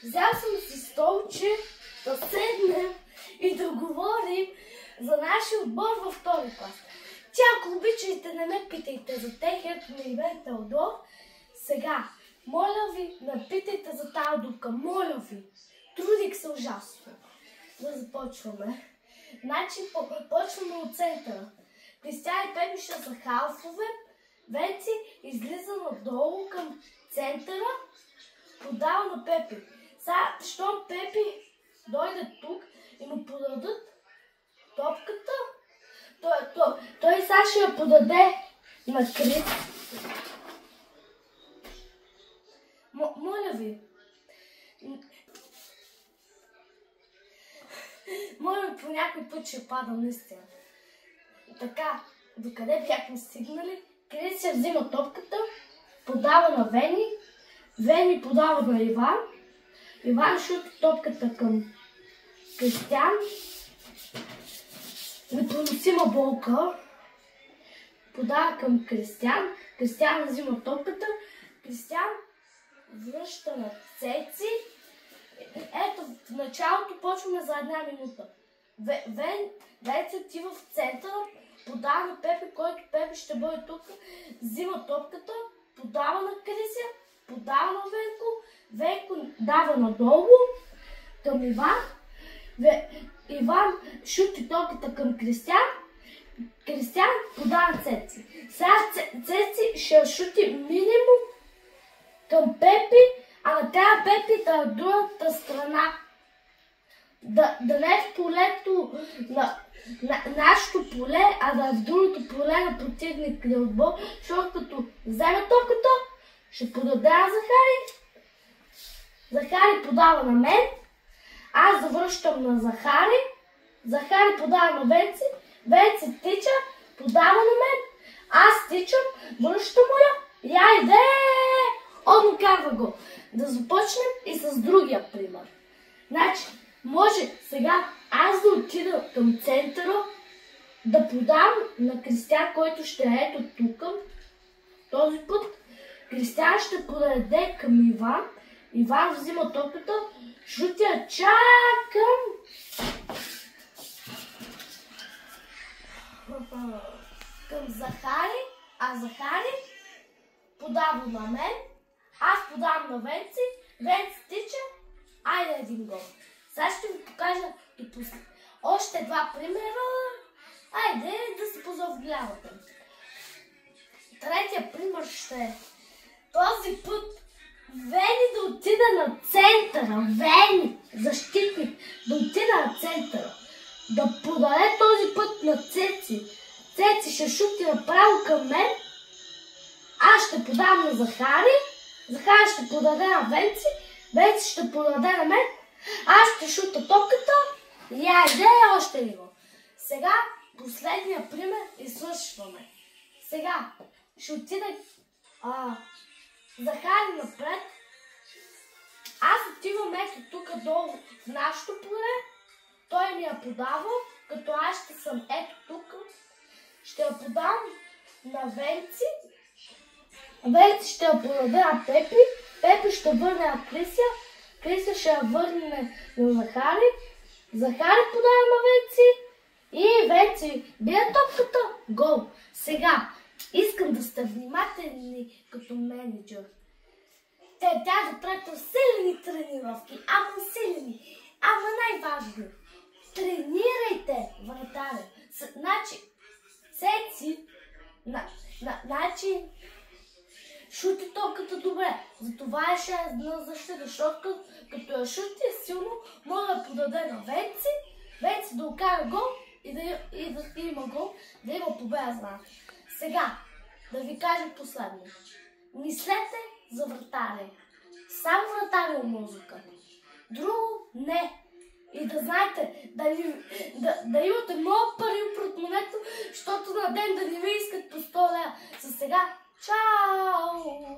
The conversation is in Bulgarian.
Взял съм си столче да седнем и да говорим за нашия отбор във втори клас. Ако обичате, не ме питайте за техният ми име Теодор. Сега, моля ви, не питайте за тази дупка. Моля ви. Трудих се ужасно. Да започваме. Значи, почваме от центъра. Кристиян и Пепи ще са халфове. Венци излиза надолу към центъра. Подава на Пепи. Сега, щом Пепи дойде тук и му подадат топката, той сега ще я подаде на Крис. Моля ви. Моля ви, по някой път ще падам наистина. Така, докъде бяхме стигнали? Крис ще взима топката, подава на Вени. Вени подава на Иван. Иван шути топката към Кристиян. Непоносима болка. Подава към Кристиян. Кристиян взима топката. Кристиян връща на Цеци. Ето, в началото почваме за 1 минута. Венци отива в центъра, подава на Пепи, който Пепи ще бъде тук, взима топката, подава на Крисия, подава на Венко, Венко дава надолу към Иван, Иван шути топката към Кристиян, Кристиян подава на Цеци. Сега Цеци ще шути минимум към Пепи, а накрая Пепи да е другата страна. Да не е в полето на нашето поле, а да е в другото поле на противния отбор, защото като вземе топката, ще подаде на Захари. Захари подава на мен, аз завръщам на Захари. Захари подава на Венци, Венци тича, подава на мен, аз тичам, връщам му я и айде! Он карва го. Да започнем и с другия пример. Значи, може сега аз да отида към центъра, да подам на Кристиян, който ще е ето тук. Този път Кристиян ще подаде към Иван. Иван взима топката, шутя чакам към Захари, а Захари подава на мен. Аз подавам на Венци, Венци тича, айде един гол. Сега ще ви покажа и още 2 примера. Айде да се позавлявате. Третия пример ще е този път Вени да отида на центъра. Вени, защитник, да отида на центъра. Да подаде този път на Цеци. Цеци ще шути направо към мен. Аз ще подам на Захари. Захари ще подаде на Венци, Венци ще подаде на мен, аз ще шута топката и айде още него. Сега последния пример и свършваме. Сега ще отида Захари напред, аз отивам ето тук долу в нашото поле, той ми я подава, като аз ще съм ето тук, ще я подам на Венци. Венци ще я подаде на Пепи, Пепи ще върне на Крисия, Крисия ще я върне на Захари, Захари подава на Венци и Венци бие топката, гол. Сега искам да сте внимателни като менеджер. Тя да правите силни тренировки, ама силни, ама най-важно. Тренирайте вратаря. Значи, Цеци, значи, шути топката добре. Затова е 6 на защита, защото като я шути силно, може да подаде на Венци, Венци да окара гол и да има гол, да има победа за нас. Сега, да ви кажа последно. Мислете за вратаря. Само вратаря музика. Друго не. И да знаете, да имате много пари в портмонето, защото на ден да не ви искат по 100 лева. За сега, чао!